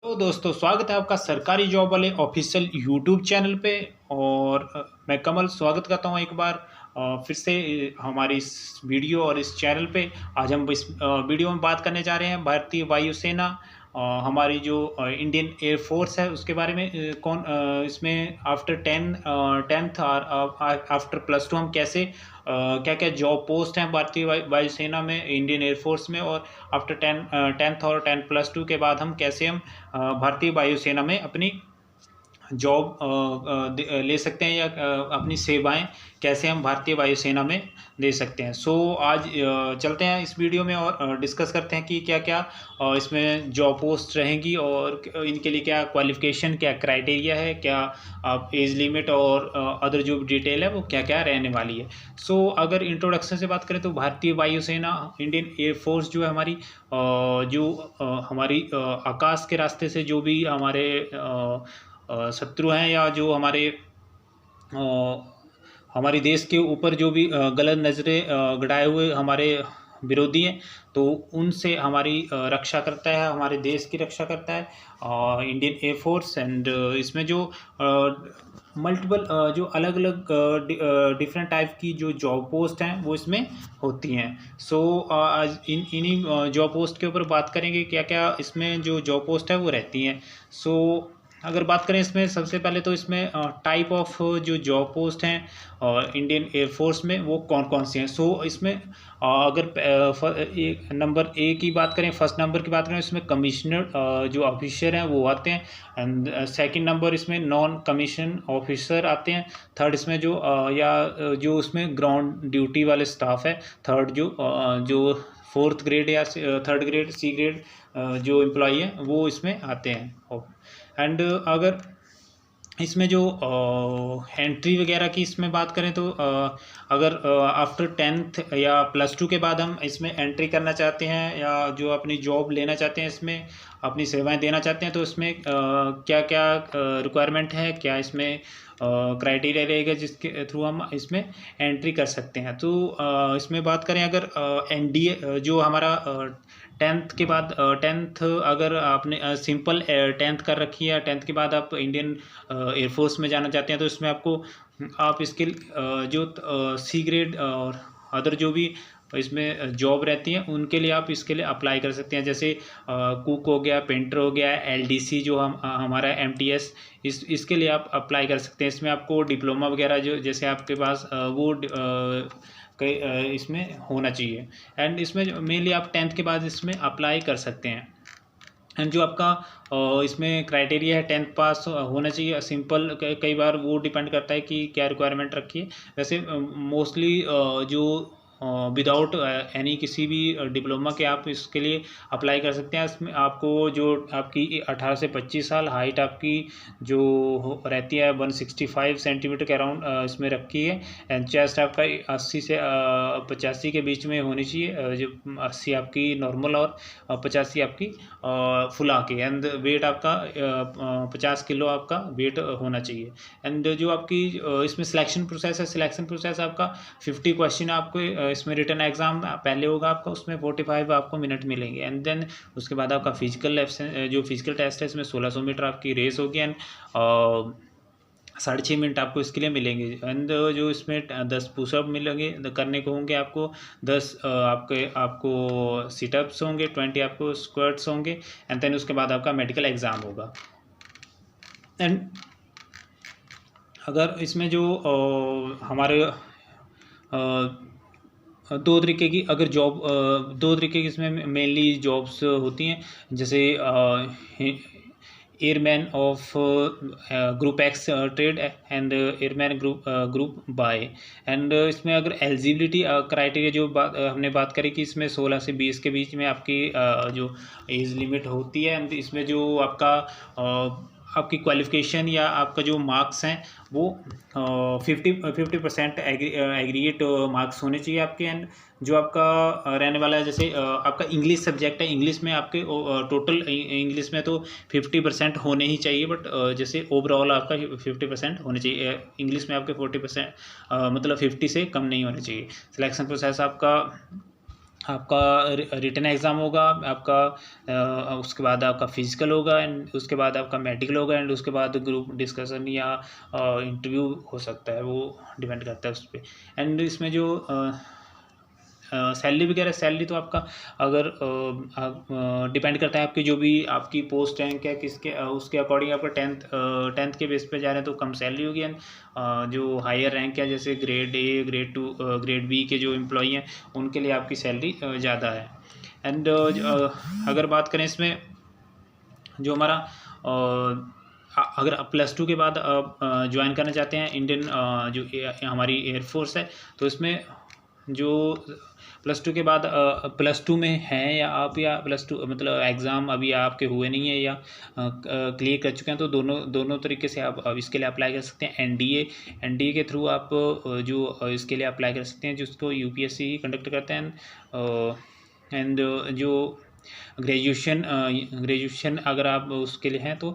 तो दोस्तों स्वागत है आपका सरकारी जॉब वाले ऑफिशियल यूट्यूब चैनल पे। और मैं कमल स्वागत करता हूँ एक बार फिर से हमारी इस वीडियो और इस चैनल पे। आज हम इस वीडियो में बात करने जा रहे हैं भारतीय वायुसेना, हमारी जो इंडियन एयर फोर्स है उसके बारे में। इसमें आफ्टर टेंथ और आफ्टर +2 हम कैसे क्या क्या जॉब पोस्ट हैं भारतीय वायुसेना में, इंडियन एयरफोर्स में। और आफ्टर टेंथ और 10+2 के बाद हम कैसे भारतीय वायुसेना में अपनी जॉब ले सकते हैं, या अपनी सेवाएं कैसे हम भारतीय वायुसेना में दे सकते हैं। सो आज चलते हैं इस वीडियो में और डिस्कस करते हैं कि क्या क्या इसमें जॉब पोस्ट रहेंगी और इनके लिए क्या क्वालिफिकेशन, क्या क्राइटेरिया है, क्या आप एज लिमिट और अदर जो डिटेल है वो क्या क्या रहने वाली है। सो अगर इंट्रोडक्शन से बात करें तो भारतीय वायुसेना, इंडियन एयरफोर्स जो है हमारी, हमारी आकाश के रास्ते से जो भी हमारे शत्रु हैं, या जो हमारे देश के ऊपर जो भी गलत नज़रें गड़ाए हुए हमारे विरोधी हैं, तो उनसे हमारी रक्षा करता है, हमारे देश की रक्षा करता है इंडियन एयरफोर्स। एंड इसमें जो मल्टीपल जो अलग अलग डिफरेंट टाइप की जो जॉब पोस्ट हैं वो इसमें होती हैं। सो आज इन्हीं जॉब पोस्ट के ऊपर बात करेंगे क्या क्या इसमें जो जॉब पोस्ट है वो रहती हैं। सो अगर बात करें इसमें सबसे पहले तो इसमें टाइप ऑफ जो जॉब पोस्ट हैं इंडियन एयरफोर्स में वो कौन कौन सी हैं। सो इसमें अगर नंबर ए की बात करें, फर्स्ट नंबर की बात करें, इसमें कमिश्नर जो ऑफिसर हैं वो आते हैं। एंड सेकंड नंबर इसमें नॉन कमीशन ऑफिसर आते हैं। थर्ड इसमें जो उसमें ग्राउंड ड्यूटी वाले स्टाफ है। थर्ड जो फोर्थ ग्रेड या थर्ड ग्रेड, सी ग्रेड जो एम्प्लॉई है वो इसमें आते हैं। एंड अगर इसमें जो एंट्री वगैरह की इसमें बात करें तो अगर आफ्टर 10th या +2 के बाद हम इसमें एंट्री करना चाहते हैं, या जो अपनी जॉब लेना चाहते हैं, इसमें अपनी सेवाएं देना चाहते हैं, तो इसमें क्या क्या रिक्वायरमेंट है, क्या इसमें क्राइटेरिया रहेगा जिसके थ्रू हम इसमें एंट्री कर सकते हैं। तो इसमें बात करें अगर NDA जो हमारा 10th के बाद 10th अगर आपने सिंपल 10th कर रखी है, 10th के बाद आप इंडियन एयरफोर्स में जाना चाहते हैं, तो इसमें आप इसके जो सी ग्रेड और अदर जो भी इसमें जॉब रहती है उनके लिए आप इसके लिए अप्लाई कर सकते हैं। जैसे कुक हो गया, पेंटर हो गया, LDC जो हमारा MTS, इसके लिए आप अप्लाई कर सकते हैं। इसमें आपको डिप्लोमा वगैरह जो जैसे आपके पास वो इसमें होना चाहिए। एंड इसमें मेनली आप 10th के बाद इसमें अप्लाई कर सकते हैं। एंड जो आपका इसमें क्राइटेरिया है 10th पास होना चाहिए। सिंपल कई बार वो डिपेंड करता है कि क्या रिक्वायरमेंट रखी है। वैसे मोस्टली जो विदाउट एनी किसी भी डिप्लोमा के आप इसके लिए अप्लाई कर सकते हैं। इसमें आपको जो आपकी 18 से 25 साल, हाइट आपकी जो रहती है 165 सेंटीमीटर के अराउंड इसमें रखी है। एंड चेस्ट आपका 80 से 85 के बीच में होनी चाहिए, जो 80 आपकी नॉर्मल और 85 आपकी फुला के। एंड वेट आपका 50 किलो आपका वेट होना चाहिए। एंड जो आपकी इसमें सिलेक्शन प्रोसेस है, सिलेक्शन प्रोसेस आपका 50 क्वेश्चन आपको इसमें रिटन एग्जाम पहले होगा आपका, उसमें 45 आपको मिनट मिलेंगे। एंड देन उसके बाद आपका जो फिजिकल टेस्ट है इसमें 1600 मीटर आपकी रेस होगी। एंड 6.5 मिनट आपको इसके लिए मिलेंगे। एंड जो इसमें 10 पुशअप मिलेंगे करने को होंगे आपको, 10 आपको सिटअप्स होंगे, 20 आपको स्क्वाट्स होंगे। एंड देन उसके बाद आपका मेडिकल एग्ज़ाम होगा। एंड अगर इसमें जो हमारे दो तरीके की इसमें मेनली जॉब्स होती हैं। जैसे airman of group X trade and airman group by. And इसमें अगर एलिजिबिलिटी क्राइटेरिया जो हमने बात करी कि इसमें 16 से 20 के बीच में आपकी जो एज लिमिट होती है। एंड इसमें जो आपकी क्वालिफ़िकेशन या आपका जो मार्क्स हैं वो 50% एग्रीगेट मार्क्स होने चाहिए आपके। एंड जो आपका रहने वाला है, जैसे आपका इंग्लिश सब्जेक्ट है, इंग्लिश में आपके टोटल इंग्लिश में तो 50% होने ही चाहिए, बट जैसे ओवरऑल आपका 50% होने चाहिए। इंग्लिश में आपके 40% मतलब 50 से कम नहीं होने चाहिए। सिलेक्शन प्रोसेस आपका आपका रिटन एग्ज़ाम होगा आपका, उसके बाद आपका फिजिकल होगा, एंड उसके बाद आपका मेडिकल होगा, एंड उसके बाद ग्रुप डिस्कशन या इंटरव्यू हो सकता है, वो डिपेंड करता है उस पर। एंड इसमें जो सैलरी वगैरह, सैलरी तो आपका अगर डिपेंड करता है आपकी जो भी आपकी पोस्ट रैंक है किसके, उसके अकॉर्डिंग आपका टेंथ के बेस पे जा रहे हैं तो कम सैलरी होगी, एंड जो हायर रैंक है जैसे grade A, grade 2, grade B के जो एम्प्लॉई हैं उनके लिए आपकी सैलरी ज़्यादा है। एंड अगर बात करें इसमें जो हमारा अगर आप +2 के बाद ज्वाइन करना चाहते हैं इंडियन जो हमारी एयरफोर्स है, तो इसमें जो +2 के बाद +2 में हैं या आप, या +2 मतलब एग्ज़ाम अभी आपके हुए नहीं है या क्लियर कर चुके हैं, तो दोनों तरीके से आप इसके लिए अप्लाई कर सकते हैं। एनडीए के थ्रू आप जो इसके लिए अप्लाई कर सकते हैं, जिसको यूपीएससी कंडक्ट करते हैं। एंड जो ग्रेजुएशन अगर आप उसके लिए हैं तो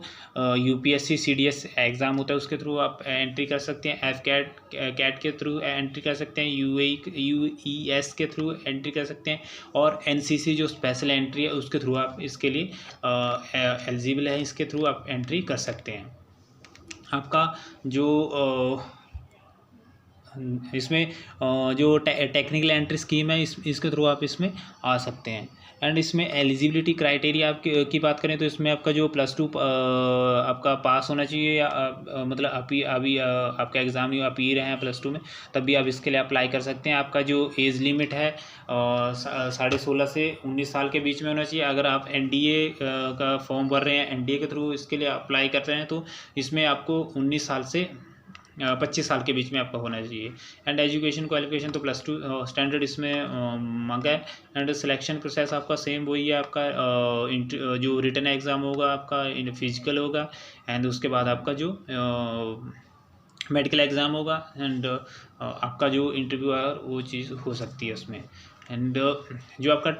यूपीएससी सीडीएस एग्ज़ाम होता है, उसके थ्रू आप एंट्री कर सकते हैं। कैट के थ्रू एंट्री कर सकते हैं, यूईएस के थ्रू एंट्री कर सकते हैं, और एनसीसी जो स्पेशल एंट्री है उसके थ्रू आप इसके लिए एलिजिबल है, इसके थ्रू आप एंट्री कर सकते हैं। आपका जो इसमें जो टेक्निकल एंट्री स्कीम है इसके थ्रू आप इसमें आ सकते हैं। एंड इसमें एलिजिबिलिटी क्राइटेरिया की बात करें तो इसमें आपका जो +2 आपका पास होना चाहिए, या मतलब अभी आपका एग्ज़ाम नहीं, आप ही रहे हैं +2 में, तब भी आप इसके लिए अप्लाई कर सकते हैं। आपका जो एज लिमिट है 16.5 से 19 साल के बीच में होना चाहिए। अगर आप एनडीए का फॉर्म भर रहे हैं, एनडीए के थ्रू इसके लिए अप्लाई कर रहे हैं, तो इसमें आपको 19 साल से 25 साल के बीच में आपका होना चाहिए। एंड एजुकेशन क्वालिफिकेशन तो +2 स्टैंडर्ड इसमें मांगा है। एंड सिलेक्शन प्रोसेस आपका सेम वही है, आपका जो रिटन एग्ज़ाम होगा आपका फिजिकल होगा, एंड उसके बाद आपका जो मेडिकल एग्ज़ाम होगा, एंड आपका जो इंटरव्यू है वो चीज़ हो सकती है उसमें। एंड जो आपका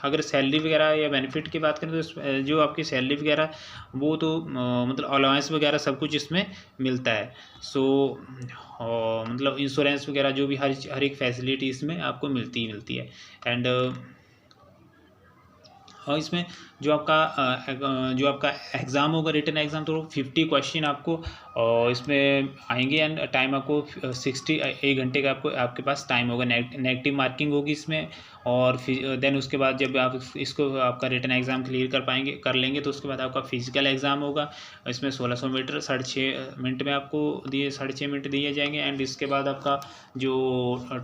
अगर सैलरी वगैरह या बेनिफिट की बात करें तो जो आपकी सैलरी वगैरह वो तो मतलब अलाउंस वगैरह सब कुछ इसमें मिलता है। सो मतलब इंश्योरेंस वगैरह जो भी हर एक फैसिलिटी इसमें आपको मिलती है। एंड और इसमें जो आपका एग्ज़ाम होगा, रिटन एग्ज़ाम, तो 50 क्वेश्चन आपको इसमें आएंगे, एंड टाइम आपको 1 घंटे का आपके पास टाइम होगा। नेगेटिव मार्किंग होगी इसमें, और देन उसके बाद जब आप इसको आपका रिटन एग्ज़ाम क्लियर कर लेंगे तो उसके बाद आपका फिजिकल एग्ज़ाम होगा। इसमें 1600 मीटर 6.5 मिनट में आपको 6.5 मिनट दिए जाएंगे। एंड इसके बाद आपका जो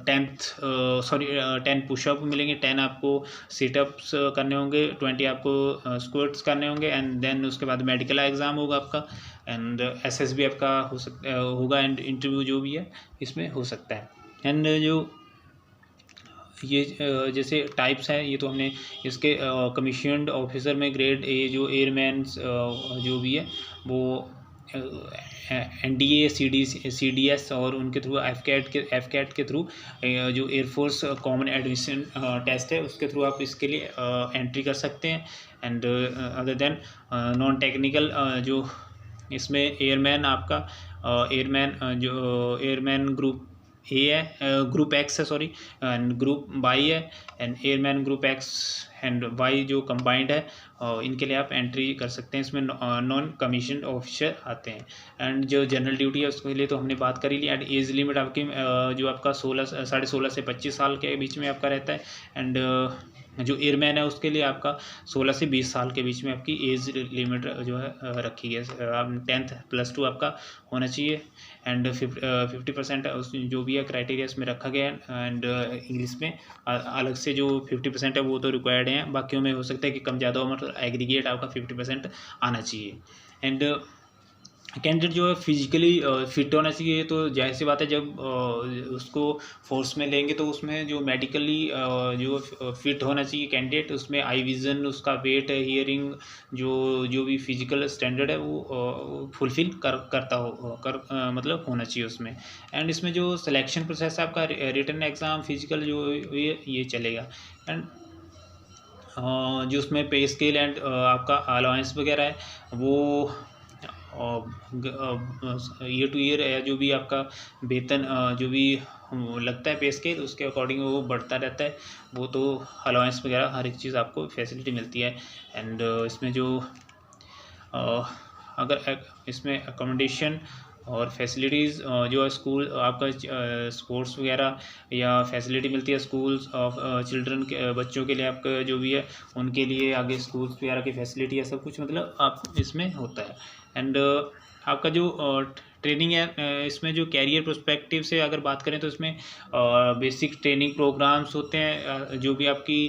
10 पुशअप मिलेंगे, 10 आपको सिटअप्स करने होंगे, 20 आपको स्क्वाट्स करने होंगे, एंड देन उसके बाद मेडिकल एग्ज़ाम होगा आपका, एंड एसएसबी आपका होगा, एंड इंटरव्यू जो भी है इसमें हो सकता है। एंड जो ये जैसे टाइप्स हैं, ये तो हमने इसके कमीशन्ड ऑफिसर में ग्रेड ए जो एयरमैन जो भी है वो एनडीए सीडीएस और उनके थ्रू एफकैट के थ्रू जो एयरफोर्स कॉमन एडमिशन टेस्ट है उसके थ्रू आप इसके लिए एंट्री कर सकते हैं। And other than non technical जो इसमें एयरमैन आपका एयरमैन ग्रुप ए है, ग्रुप एक्स है सॉरी, एंड ग्रुप वाई है, and airman group X and Y जो कंबाइंड है, इनके लिए आप एंट्री कर सकते हैं। इसमें नॉन कमीशन ऑफिसर आते हैं। एंड जो जनरल ड्यूटी है उसके लिए तो हमने बात करी ली। एंड एज लिमिट आपकी जो आपका 16 से 25 साल के बीच में आपका रहता है। एंड जो एयरमैन है उसके लिए आपका 16 से 20 साल के बीच में आपकी एज लिमिट जो है रखी है। 10th +2 आपका होना चाहिए, एंड 50% उस जो भी है क्राइटेरिया इसमें रखा गया है। एंड इंग्लिश में अलग से जो 50% है वो तो रिक्वायर्ड हैं, बाकियों में हो सकता है कि कम ज़्यादा हो, मतलब एग्रीगेट आपका 50% आना चाहिए। एंड कैंडिडेट जो है फिजिकली फिट होना चाहिए। तो जाहिर सी बात है जब उसको फोर्स में लेंगे तो उसमें जो मेडिकली जो फिट होना चाहिए कैंडिडेट, उसमें आई विज़न, उसका वेट, हियरिंग, जो भी फिजिकल स्टैंडर्ड है वो फुलफिल मतलब होना चाहिए उसमें। एंड इसमें जो सिलेक्शन प्रोसेस है आपका रिटन एग्ज़ाम, फिजिकल जो ये चलेगा। एंड जो उसमें पे स्केल एंड आपका अलाउंस वगैरह है वो ईयर टू ईयर जो भी आपका वेतन जो भी लगता है पे स्केल, उसके अकॉर्डिंग वो बढ़ता रहता है। वो तो अलाउंस वगैरह हर एक चीज़ आपको फैसिलिटी मिलती है। एंड इसमें जो अगर इसमें अकोमोडेशन और फैसिलिटीज़ जो है स्कूल आपका स्पोर्ट्स वगैरह या फैसिलिटी मिलती है स्कूल्स ऑफ चिल्ड्रन के बच्चों के लिए, आपका जो भी है उनके लिए आगे स्कूल्स वगैरह की फैसिलिटी है, सब कुछ मतलब आप इसमें होता है। एंड आपका जो ट्रेनिंग है इसमें जो कैरियर प्रोस्पेक्टिव से अगर बात करें तो इसमें बेसिक ट्रेनिंग प्रोग्राम्स होते हैं, जो भी आपकी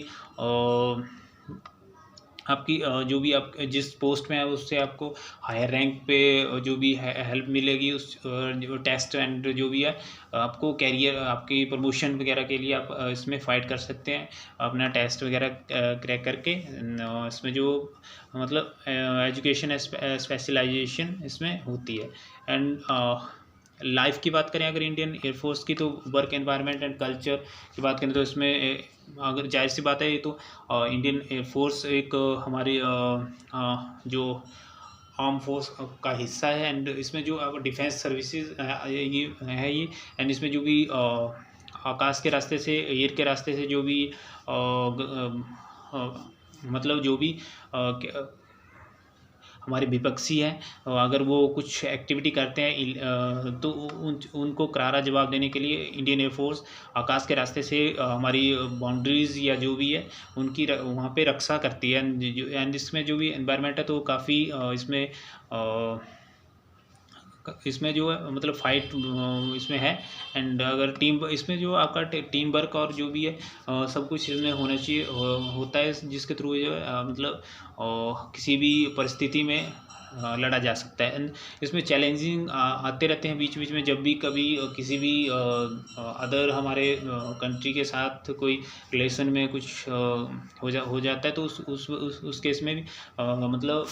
जो भी आप जिस पोस्ट में है उससे आपको हायर रैंक पे जो भी हेल्प मिलेगी, उस जो टेस्ट एंड जो भी है आपको कैरियर आपकी प्रमोशन वगैरह के लिए आप इसमें फ़ाइट कर सकते हैं अपना टेस्ट वगैरह क्रैक करके। इसमें जो मतलब एजुकेशन स्पेशलाइजेशन इसमें होती है। एंड लाइफ की बात करें अगर इंडियन एयरफोर्स की, तो वर्क एनवायरनमेंट एंड कल्चर की बात करें तो इसमें अगर जाहिर सी बात है, ये तो इंडियन एयरफोर्स एक हमारी जो आर्म फोर्स का हिस्सा है। एंड इसमें जो डिफेंस सर्विसेज ये है ये। एंड इसमें जो भी आकाश के रास्ते से, एयर के रास्ते से जो भी मतलब जो भी हमारे विपक्षी हैं, अगर वो कुछ एक्टिविटी करते हैं तो उनको करारा जवाब देने के लिए इंडियन एयरफोर्स आकाश के रास्ते से हमारी बाउंड्रीज़ या जो भी है उनकी वहाँ पे रक्षा करती है। एंड इसमें जो भी एनवायरनमेंट है तो काफ़ी इसमें जो है मतलब फाइट इसमें है। एंड अगर इसमें जो आपका टीम वर्क और जो भी है सब कुछ इसमें होना चाहिए, होता है, जिसके थ्रू जो है मतलब किसी भी परिस्थिति में लड़ा जा सकता है। एंड इसमें चैलेंजिंग आते रहते हैं बीच बीच में, जब भी कभी किसी भी अदर हमारे कंट्री के साथ कोई रिलेशन में कुछ हो जाता है, तो उस केस में भी मतलब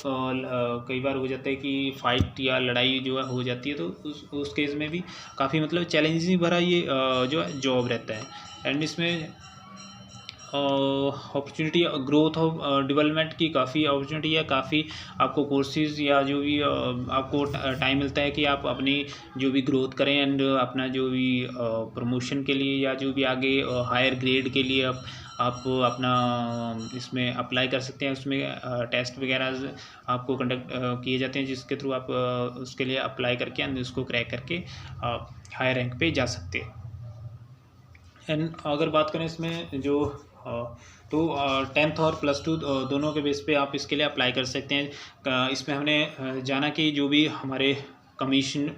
कई बार हो जाता है कि फाइट या लड़ाई जो है हो जाती है, तो उस केस में भी काफ़ी मतलब चैलेंजिंग भरा ये जो है जॉब रहता है। एंड इसमें अपॉर्चुनिटी ग्रोथ ऑफ डेवलपमेंट की काफ़ी अपॉर्चुनिटी है, काफ़ी आपको कोर्सेज या जो भी आपको टाइम मिलता है कि आप अपनी जो भी ग्रोथ करें एंड अपना जो भी प्रमोशन के लिए या जो भी आगे हायर ग्रेड के लिए आप अपना इसमें अप्लाई कर सकते हैं। उसमें टेस्ट वगैरह आपको कंडक्ट किए जाते हैं, जिसके थ्रू आप उसके लिए अप्लाई करके एंड उसको क्रैक करके हायर रैंक पे जा सकते हैं। एंड अगर बात करें इसमें जो तो 10th और +2 दोनों के बेस पे आप इसके लिए अप्लाई कर सकते हैं। इसमें हमने जाना कि जो भी हमारे कमीशन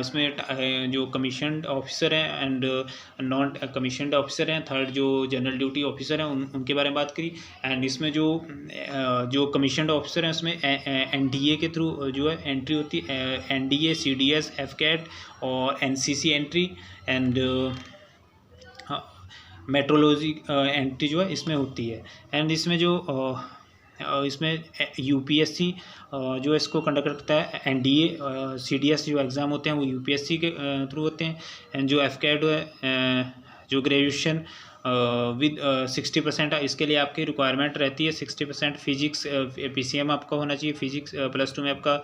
इसमें जो कमीशन्ड ऑफिसर हैं एंड नॉन कमीशन्ड ऑफिसर हैं, थर्ड जो जनरल ड्यूटी ऑफिसर हैं उनके बारे में बात करी। एंड इसमें जो कमीशन्ड ऑफिसर हैं उसमें NDA के थ्रू जो है एंट्री होती है, NDA, CDS, FCAT और NCC entry and metrology entry जो है इसमें होती है। एंड इसमें जो इसमें UPSC जो इसको कंडक्ट करता है, NDA CDS जो एग्ज़ाम होते हैं वो UPSC के थ्रू होते हैं। एंड जो FCAT है जो ग्रेजुएशन विद 60% इसके लिए आपकी रिक्वायरमेंट रहती है। 60% फिजिक्स PCM आपका होना चाहिए, फिजिक्स +2 में आपका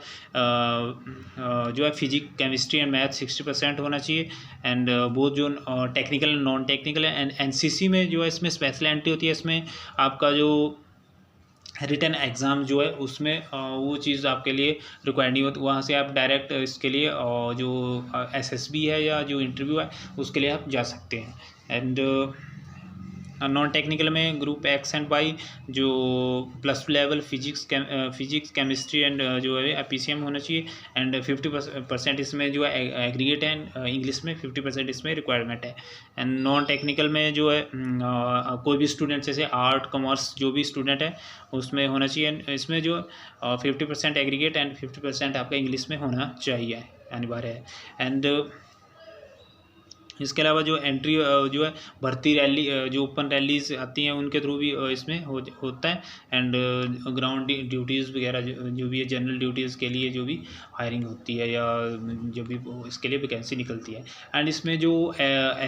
जो है फिजिक्स, केमिस्ट्री एंड मैथ 60% होना चाहिए। एंड वो जो टेक्निकल नॉन टेक्निकल है। एंड NCC में जो है इसमें स्पेशल एंट्री होती है, इसमें आपका जो रिटन एग्ज़ाम जो है उसमें वो चीज़ आपके लिए रिक्वायर्ड नहीं होती, वहाँ से आप डायरेक्ट इसके लिए जो SSB है या जो इंटरव्यू है उसके लिए आप जा सकते हैं। एंड नॉन टेक्निकल में ग्रुप X एंड Y जो +2 लेवल फिजिक्स केमिस्ट्री एंड जो है PCM होना चाहिए। एंड 50% इसमें जो है एग्रीगेट है, इंग्लिश में 50% इसमें रिक्वायरमेंट है। एंड नॉन टेक्निकल में जो है कोई भी स्टूडेंट जैसे आर्ट कॉमर्स जो भी स्टूडेंट है उसमें होना चाहिए। इसमें जो 50% एग्रीगेट एंड 50% आपका इंग्लिश में होना चाहिए, अनिवार्य है। एंड इसके अलावा जो एंट्री जो है भर्ती रैली जो ओपन रैलीज आती हैं उनके थ्रू भी इसमें होता है। एंड ग्राउंड ड्यूटीज़ वगैरह जो भी है जनरल ड्यूटीज़ के लिए जो भी हायरिंग होती है या जो भी इसके लिए वैकेंसी निकलती है। एंड इसमें जो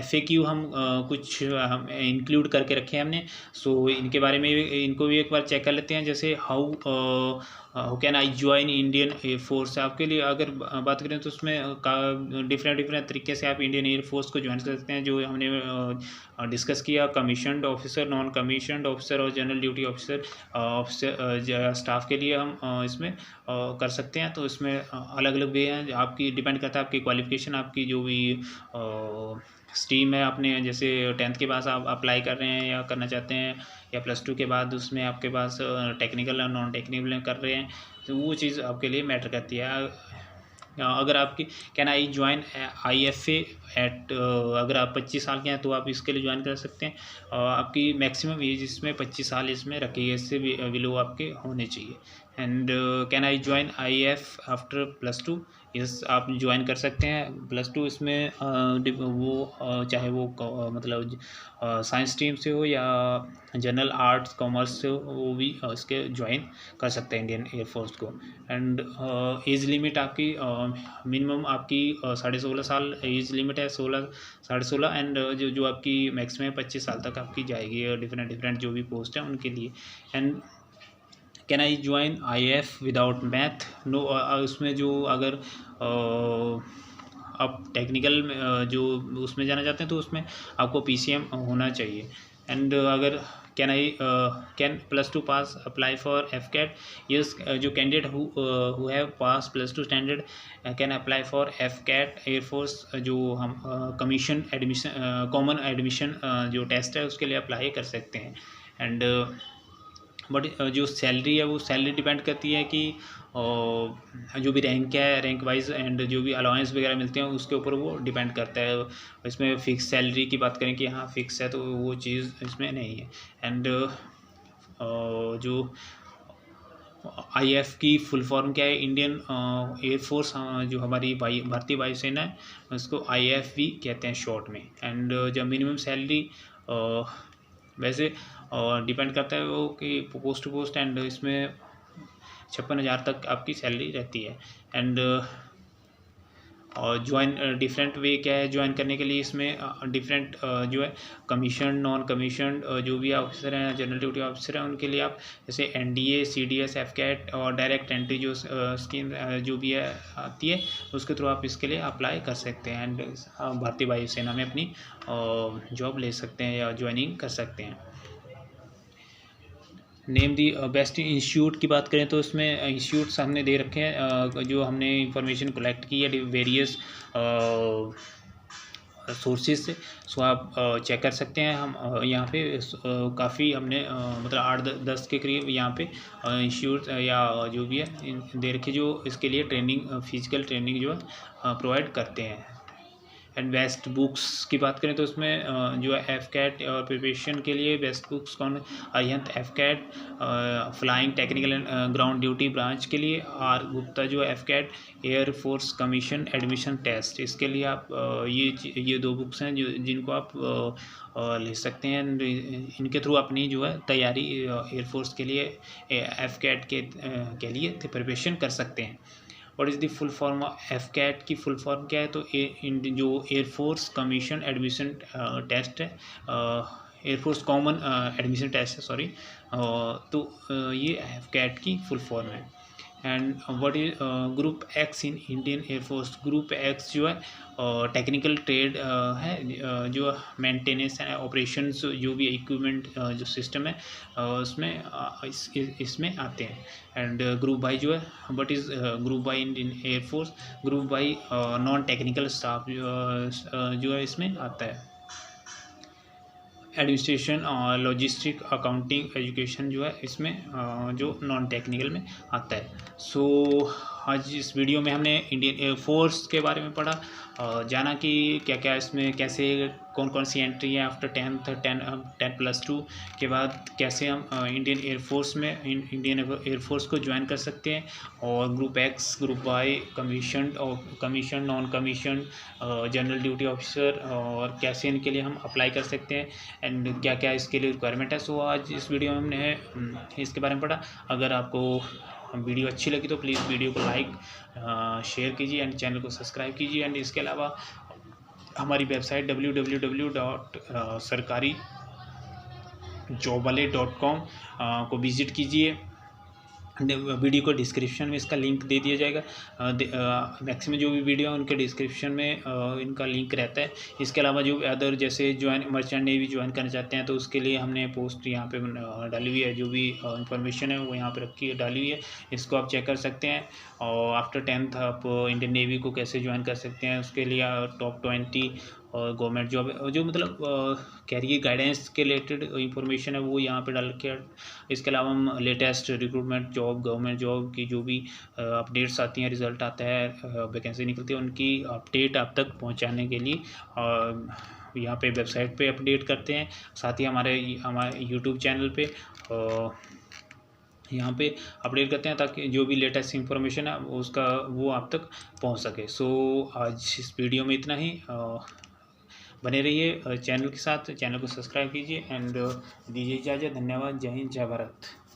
FAQ हम कुछ हम इंक्लूड करके रखे हैं हमने, सो इनके बारे में इनको भी एक बार चेक कर लेते हैं। जैसे how can I join Indian air force. आपके लिए अगर बात करें तो उसमें डिफरेंट तरीके से आप इंडियन एयरफोर्स को ज्वाइन कर सकते हैं, जो हमने डिस्कस किया। Commissioned officer, non commissioned officer और जनरल ड्यूटी ऑफिसर स्टाफ के लिए हम इसमें कर सकते हैं। तो इसमें अलग अलग वे हैं, आपकी डिपेंड करता है आपकी क्वालिफिकेशन, आपकी जो भी स्ट्रीम है। आपने जैसे 10th के बाद आप अप्लाई कर रहे हैं या करना चाहते हैं, या +2 के बाद उसमें आपके पास टेक्निकल और नॉन टेक्निकल कर रहे हैं, तो वो चीज़ आपके लिए मैटर करती है। अगर आपकी can I join IFA at, अगर आप 25 साल के हैं तो आप इसके लिए ज्वाइन कर सकते हैं। आपकी मैक्सिमम एज इसमें 25 साल इसमें रखी है, इससे बिलो आपके होने चाहिए। And can I join IF after +2, yes आप ज्वाइन कर सकते हैं। +2 इसमें वो चाहे वो मतलब साइंस स्ट्रीम से हो या जनरल आर्ट्स कॉमर्स से हो, वो भी इसके ज्वाइन कर सकते हैं इंडियन एयरफोर्स को। एंड एज लिमिट आपकी मिनिमम आपकी 16.5 साल एज लिमिट है, 16 एंड जो आपकी मैक्सिमम 25 साल तक आपकी जाएगी, डिफरेंट जो भी पोस्ट है उनके लिए। And can I join IF without math, no. उसमें जो अगर आप टेक्निकल जो उसमें जाना चाहते हैं तो उसमें आपको PCM होना चाहिए। एंड अगर can +2 pass apply for FCAT, yes जो candidate who have pass +2 standard can apply for FCAT air force, जो हम कमीशन एडमिशन कॉमन एडमिशन जो टेस्ट है उसके लिए अप्लाई कर सकते हैं। एंड बट जो सैलरी है वो सैलरी डिपेंड करती है कि जो भी रैंक है, रैंक वाइज, एंड जो भी अलाउंस वगैरह मिलते हैं उसके ऊपर वो डिपेंड करता है। इसमें फ़िक्स सैलरी की बात करें कि हाँ फिक्स है, तो वो चीज़ इसमें नहीं है। एंड जो IF की फुल फॉर्म क्या है, इंडियन एयरफोर्स, जो हमारी भारतीय वायुसेना है उसको IF भी कहते हैं शॉर्ट में। एंड जब मिनिमम सैलरी वैसे डिपेंड करता है वो कि पोस्ट टू पोस्ट, एंड इसमें 56,000 तक आपकी सैलरी रहती है। एंड और ज्वाइन डिफरेंट वे क्या है ज्वाइन करने के लिए, इसमें डिफरेंट जो है कमीशन, नॉन कमीशन जो भी ऑफिसर हैं, जनरल ड्यूटी ऑफिसर हैं, उनके लिए आप जैसे NDA, CDS, FCAT और डायरेक्ट एंट्री जो स्कीम जो भी है आती है, उसके थ्रू आप इसके लिए अप्लाई कर सकते हैं। एंड भारतीय वायुसेना में अपनी जॉब ले सकते हैं या ज्वाइनिंग कर सकते हैं। नेम दी बेस्ट इंस्टीट्यूट की बात करें तो इसमें इंस्टीट्यूट्स हमने दे रखे हैं, जो हमने इंफॉर्मेशन कलेक्ट की है वेरियस सोर्सेज से। सो आप चेक कर सकते हैं। हम यहाँ पे काफ़ी हमने मतलब 8-10 के करीब यहाँ पे इंस्टीट्यूट या जो भी है दे रखे, जो इसके लिए ट्रेनिंग, फिजिकल ट्रेनिंग जो है प्रोवाइड करते हैं। एंड बेस्ट बुक्स की बात करें तो उसमें जो है FCAT और प्रिपरेशन के लिए बेस्ट बुक्स कौन, Arihant FCAT flying technical and ground duty branch के लिए, R गुप्ता जो है FCAT air force commission admission test, इसके लिए आप ये 2 बुक्स हैं जिनको आप ले सकते हैं। इनके थ्रू अपनी जो है तैयारी एयरफोर्स के लिए FCAT के लिए प्रिपरेशन कर सकते हैं। What is the full form of FCAT की फुल फॉर्म क्या है, तो जो एयरफोर्स कमीशन एडमिशन टेस्ट है, एयरफोर्स कॉमन एडमिशन टेस्ट है, सॉरी, तो ये FCAT की फुल फॉर्म है। And what is group X in Indian air force, group X जो है टेक्निकल ट्रेड है, जो मेंटेनेंस एंड ऑपरेशंस जो भी इक्विपमेंट जो सिस्टम है उसमें इसमें आते हैं। एंड ग्रुप वाई जो है, what is group Y Indian air force, group Y non technical staff जो है इसमें आता है। एडमिनिस्ट्रेशन और लॉजिस्टिक, अकाउंटिंग, एजुकेशन जो है इसमें जो नॉन टेक्निकल में आता है। सो आज इस वीडियो में हमने इंडियन एयरफोर्स के बारे में पढ़ा, जाना कि क्या क्या इसमें कैसे कौन कौन सी एंट्री है आफ्टर 10+2 के बाद कैसे हम इंडियन एयरफोर्स में इंडियन एयरफोर्स को ज्वाइन कर सकते हैं, और group X, group Y, commission और commission, non commission, general duty officer, और कैसे इनके लिए हम अप्लाई कर सकते हैं, एंड क्या क्या इसके लिए रिक्वायरमेंट है। सो आज इस वीडियो में हमने इसके बारे में पढ़ा। अगर आपको वीडियो अच्छी लगी तो प्लीज़ वीडियो को लाइक शेयर कीजिए एंड चैनल को सब्सक्राइब कीजिए। एंड इसके अलावा हमारी वेबसाइट www.sarkarijobwale.com को विज़िट कीजिए। वीडियो को डिस्क्रिप्शन में इसका लिंक दे दिया जाएगा। मैक्सिमम जो भी वीडियो है उनके डिस्क्रिप्शन में इनका लिंक रहता है। इसके अलावा जो अदर जैसे ज्वाइन मर्चेंट नेवी ज्वाइन करना चाहते हैं तो उसके लिए हमने पोस्ट यहाँ पे डाली हुई है, जो भी इंफॉर्मेशन है वो यहाँ पे रखी डाली हुई है, इसको आप चेक कर सकते हैं। और आफ्टर 10th आप इंडियन नेवी को कैसे ज्वाइन कर सकते हैं, उसके लिए टॉप 20 और गवर्नमेंट जॉब जो मतलब कैरियर गाइडेंस के रिलेटेड इंफॉर्मेशन है वो यहाँ पे डाल के। इसके अलावा हम latest recruitment job, government job की जो भी अपडेट्स आती हैं, रिजल्ट आता है, वैकेंसी निकलती है, उनकी अपडेट आप तक पहुँचाने के लिए यहाँ पे वेबसाइट पे अपडेट करते हैं। साथ ही हमारे यूट्यूब चैनल पे यहाँ पे अपडेट करते हैं ताकि जो भी लेटेस्ट इंफॉर्मेशन है उसका वो आप तक पहुँच सके। सो आज इस वीडियो में इतना ही। बने रहिए चैनल के साथ, चैनल को सब्सक्राइब कीजिए एंड दीजिए इजाज़त। धन्यवाद। जय हिंद, जय भारत।